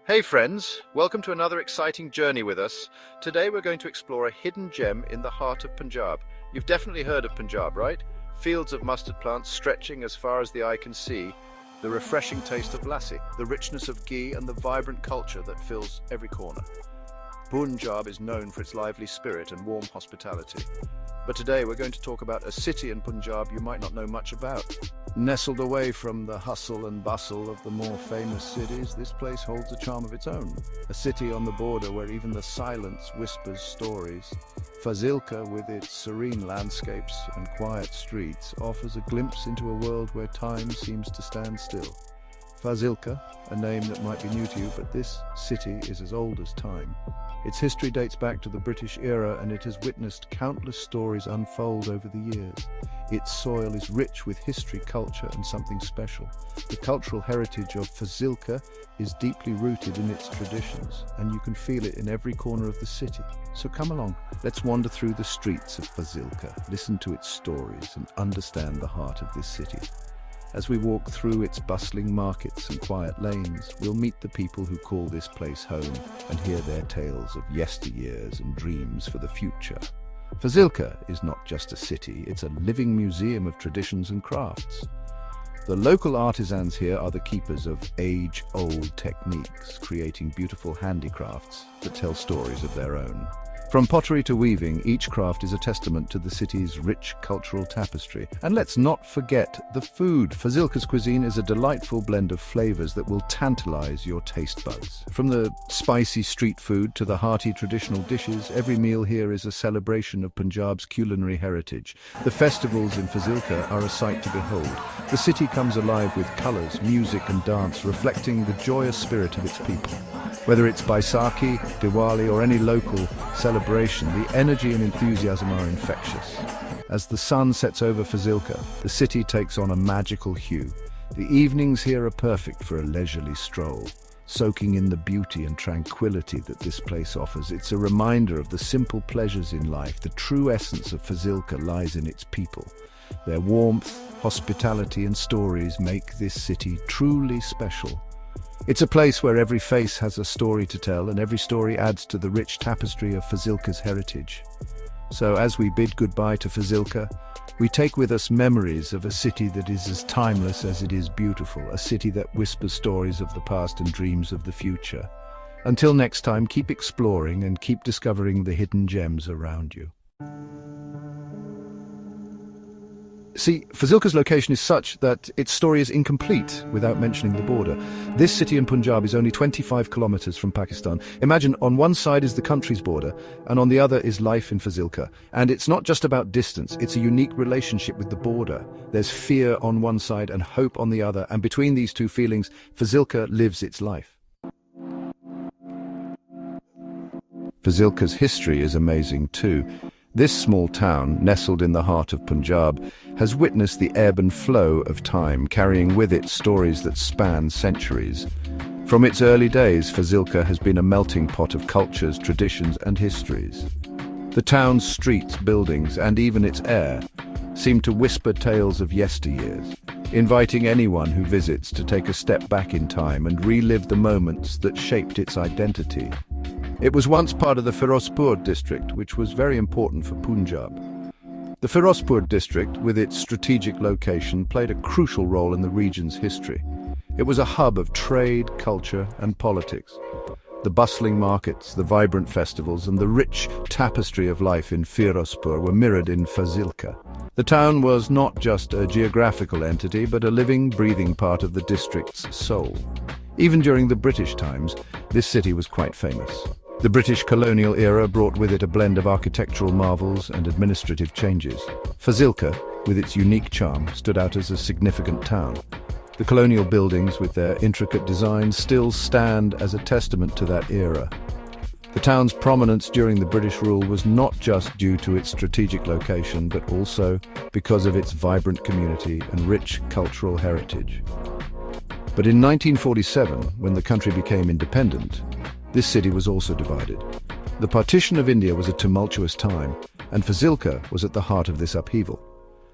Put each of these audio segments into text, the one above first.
Hey friends, welcome to another exciting journey with us. Today we're going to explore a hidden gem in the heart of Punjab. You've definitely heard of Punjab, right? Fields of mustard plants stretching as far as the eye can see, the refreshing taste of lassi, the richness of ghee and the vibrant culture that fills every corner. Punjab is known for its lively spirit and warm hospitality. But today we're going to talk about a city in Punjab you might not know much about. Nestled away from the hustle and bustle of the more famous cities, this place holds a charm of its own. A city on the border where even the silence whispers stories. Fazilka, with its serene landscapes and quiet streets, offers a glimpse into a world where time seems to stand still. Fazilka, a name that might be new to you, but this city is as old as time. Its history dates back to the British era, and it has witnessed countless stories unfold over the years. Its soil is rich with history, culture, and something special. The cultural heritage of Fazilka is deeply rooted in its traditions, and you can feel it in every corner of the city. So come along, let's wander through the streets of Fazilka, listen to its stories, and understand the heart of this city. As we walk through its bustling markets and quiet lanes, we'll meet the people who call this place home and hear their tales of yesteryears and dreams for the future. Fazilka is not just a city, it's a living museum of traditions and crafts. The local artisans here are the keepers of age-old techniques, creating beautiful handicrafts that tell stories of their own. From pottery to weaving, each craft is a testament to the city's rich cultural tapestry. And let's not forget the food. Fazilka's cuisine is a delightful blend of flavors that will tantalize your taste buds. From the spicy street food to the hearty traditional dishes, every meal here is a celebration of Punjab's culinary heritage. The festivals in Fazilka are a sight to behold. The city comes alive with colors, music and dance, reflecting the joyous spirit of its people. Whether it's Baisakhi, Diwali or any local celebration, the energy and enthusiasm are infectious. As the sun sets over Fazilka, the city takes on a magical hue. The evenings here are perfect for a leisurely stroll, soaking in the beauty and tranquility that this place offers. It's a reminder of the simple pleasures in life. The true essence of Fazilka lies in its people. Their warmth, hospitality and stories make this city truly special. It's a place where every face has a story to tell, and every story adds to the rich tapestry of Fazilka's heritage. So as we bid goodbye to Fazilka, we take with us memories of a city that is as timeless as it is beautiful, a city that whispers stories of the past and dreams of the future. Until next time, keep exploring and keep discovering the hidden gems around you. See, Fazilka's location is such that its story is incomplete without mentioning the border. This city in Punjab is only 25 kilometers from Pakistan. Imagine on one side is the country's border, and on the other is life in Fazilka. And it's not just about distance, it's a unique relationship with the border. There's fear on one side and hope on the other, and between these two feelings, Fazilka lives its life. Fazilka's history is amazing too. This small town, nestled in the heart of Punjab, has witnessed the ebb and flow of time, carrying with it stories that span centuries. From its early days, Fazilka has been a melting pot of cultures, traditions and histories. The town's streets, buildings and even its air seem to whisper tales of yesteryears, inviting anyone who visits to take a step back in time and relive the moments that shaped its identity. It was once part of the Firozpur district, which was very important for Punjab. The Firozpur district, with its strategic location, played a crucial role in the region's history. It was a hub of trade, culture, and politics. The bustling markets, the vibrant festivals, and the rich tapestry of life in Firozpur were mirrored in Fazilka. The town was not just a geographical entity, but a living, breathing part of the district's soul. Even during the British times, this city was quite famous. The British colonial era brought with it a blend of architectural marvels and administrative changes. Fazilka, with its unique charm, stood out as a significant town. The colonial buildings, with their intricate designs, still stand as a testament to that era. The town's prominence during the British rule was not just due to its strategic location, but also because of its vibrant community and rich cultural heritage. But in 1947, when the country became independent, this city was also divided. The partition of India was a tumultuous time, and Fazilka was at the heart of this upheaval.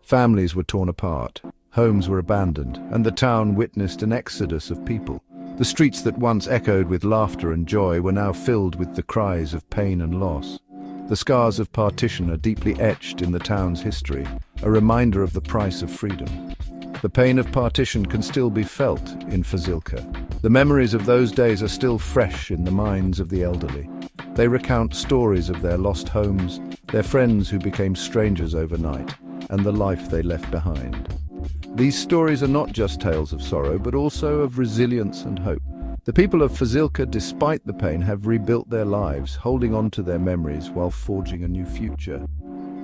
Families were torn apart, homes were abandoned, and the town witnessed an exodus of people. The streets that once echoed with laughter and joy were now filled with the cries of pain and loss. The scars of partition are deeply etched in the town's history, a reminder of the price of freedom. The pain of partition can still be felt in Fazilka. The memories of those days are still fresh in the minds of the elderly. They recount stories of their lost homes, their friends who became strangers overnight, and the life they left behind. These stories are not just tales of sorrow, but also of resilience and hope. The people of Fazilka, despite the pain, have rebuilt their lives, holding on to their memories while forging a new future.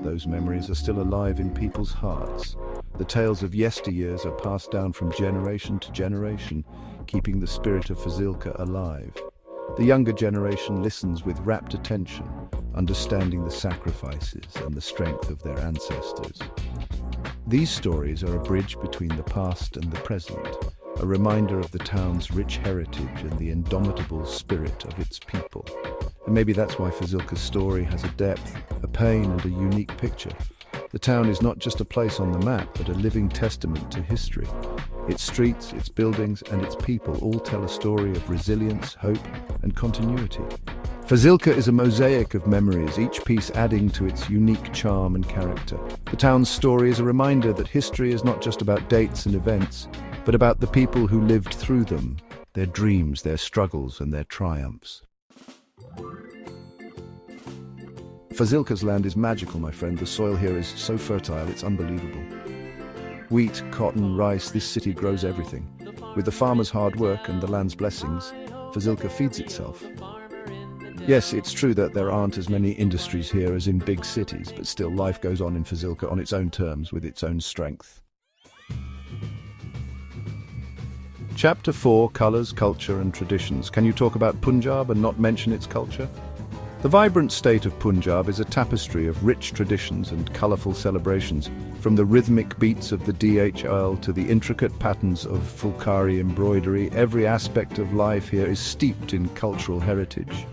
Those memories are still alive in people's hearts. The tales of yesteryears are passed down from generation to generation, keeping the spirit of Fazilka alive. The younger generation listens with rapt attention, understanding the sacrifices and the strength of their ancestors. These stories are a bridge between the past and the present, a reminder of the town's rich heritage and the indomitable spirit of its people. And maybe that's why Fazilka's story has a depth, a pain, and a unique picture. The town is not just a place on the map, but a living testament to history. Its streets, its buildings, and its people all tell a story of resilience, hope, and continuity. Fazilka is a mosaic of memories, each piece adding to its unique charm and character. The town's story is a reminder that history is not just about dates and events, but about the people who lived through them, their dreams, their struggles, and their triumphs. Fazilka's land is magical, my friend. The soil here is so fertile, it's unbelievable. Wheat, cotton, rice, this city grows everything. With the farmer's hard work and the land's blessings, Fazilka feeds itself. Yes, it's true that there aren't as many industries here as in big cities, but still life goes on in Fazilka on its own terms, with its own strength. Chapter 4, Colours, Culture and Traditions. Can you talk about Punjab and not mention its culture? The vibrant state of Punjab is a tapestry of rich traditions and colourful celebrations, from the rhythmic beats of the DHL to the intricate patterns of Fulkari embroidery. Every aspect of life here is steeped in cultural heritage.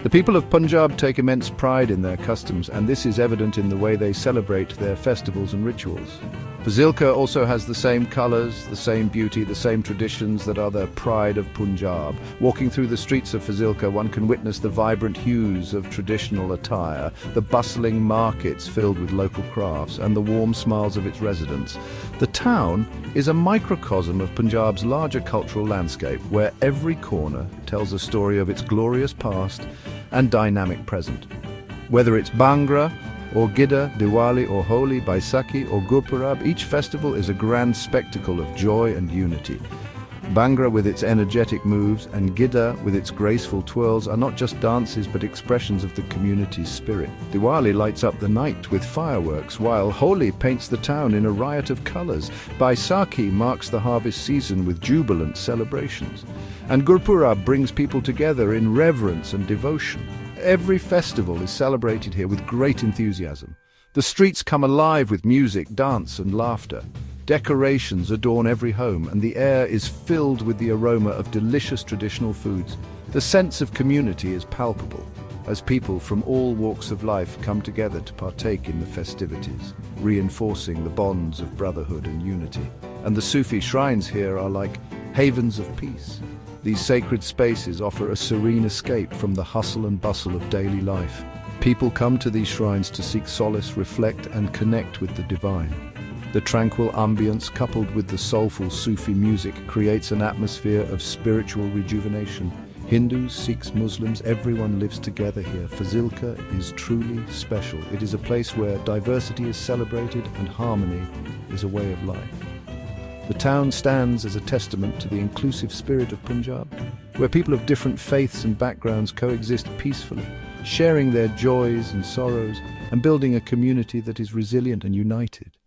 The people of Punjab take immense pride in their customs, and this is evident in the way they celebrate their festivals and rituals. Fazilka also has the same colours, the same beauty, the same traditions that are the pride of Punjab. Walking through the streets of Fazilka, one can witness the vibrant hues of traditional attire, the bustling markets filled with local crafts, and the warm smiles of its residents. The town is a microcosm of Punjab's larger cultural landscape, where every corner tells a story of its glorious past and dynamic present. Whether it's Bangla or Gidda, Diwali or Holi, Baisakhi or Gurpurab, each festival is a grand spectacle of joy and unity. Bhangra with its energetic moves and Gidda with its graceful twirls are not just dances but expressions of the community's spirit. Diwali lights up the night with fireworks, while Holi paints the town in a riot of colours. Baisakhi marks the harvest season with jubilant celebrations. And Gurpurab brings people together in reverence and devotion. Every festival is celebrated here with great enthusiasm. The streets come alive with music, dance and laughter. Decorations adorn every home, and the air is filled with the aroma of delicious traditional foods. The sense of community is palpable, as people from all walks of life come together to partake in the festivities, reinforcing the bonds of brotherhood and unity. And the Sufi shrines here are like havens of peace. These sacred spaces offer a serene escape from the hustle and bustle of daily life. People come to these shrines to seek solace, reflect, and connect with the divine. The tranquil ambience, coupled with the soulful Sufi music, creates an atmosphere of spiritual rejuvenation. Hindus, Sikhs, Muslims, everyone lives together here. Fazilka is truly special. It is a place where diversity is celebrated and harmony is a way of life. The town stands as a testament to the inclusive spirit of Punjab, where people of different faiths and backgrounds coexist peacefully, sharing their joys and sorrows, and building a community that is resilient and united.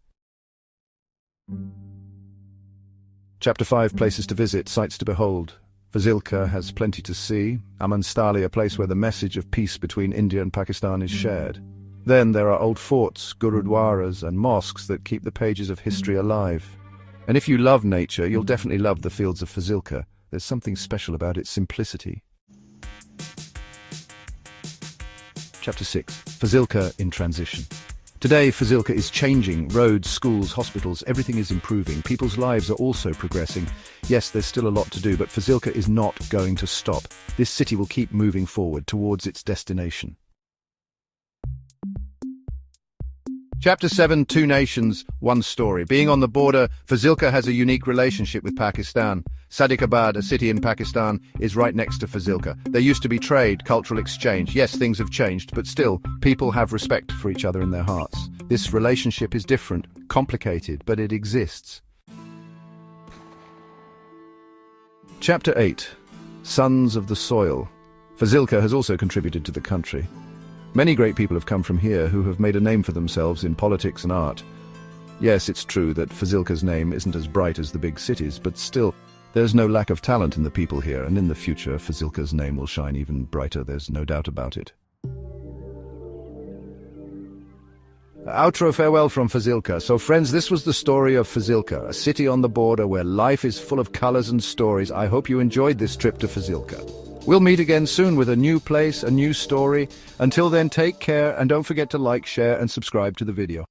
Chapter 5, Places to Visit, Sights to Behold. Fazilka has plenty to see. Amanstali, a place where the message of peace between India and Pakistan is shared. Then there are old forts, gurudwaras, and mosques that keep the pages of history alive. And if you love nature, you'll definitely love the fields of Fazilka. There's something special about its simplicity. Chapter 6, Fazilka in Transition. Today, Fazilka is changing. Roads, schools, hospitals, everything is improving. People's lives are also progressing. Yes, there's still a lot to do, but Fazilka is not going to stop. This city will keep moving forward towards its destination. Chapter 7, Two Nations, One Story. Being on the border, Fazilka has a unique relationship with Pakistan. Sadiqabad, a city in Pakistan, is right next to Fazilka. There used to be trade, cultural exchange. Yes, things have changed, but still, people have respect for each other in their hearts. This relationship is different, complicated, but it exists. Chapter 8, Sons of the Soil. Fazilka has also contributed to the country. Many great people have come from here who have made a name for themselves in politics and art. Yes, it's true that Fazilka's name isn't as bright as the big cities, but still, there's no lack of talent in the people here, and in the future, Fazilka's name will shine even brighter, there's no doubt about it. Outro farewell from Fazilka. So friends, this was the story of Fazilka, a city on the border where life is full of colors and stories. I hope you enjoyed this trip to Fazilka. We'll meet again soon with a new place, a new story. Until then, take care and don't forget to like, share and subscribe to the video.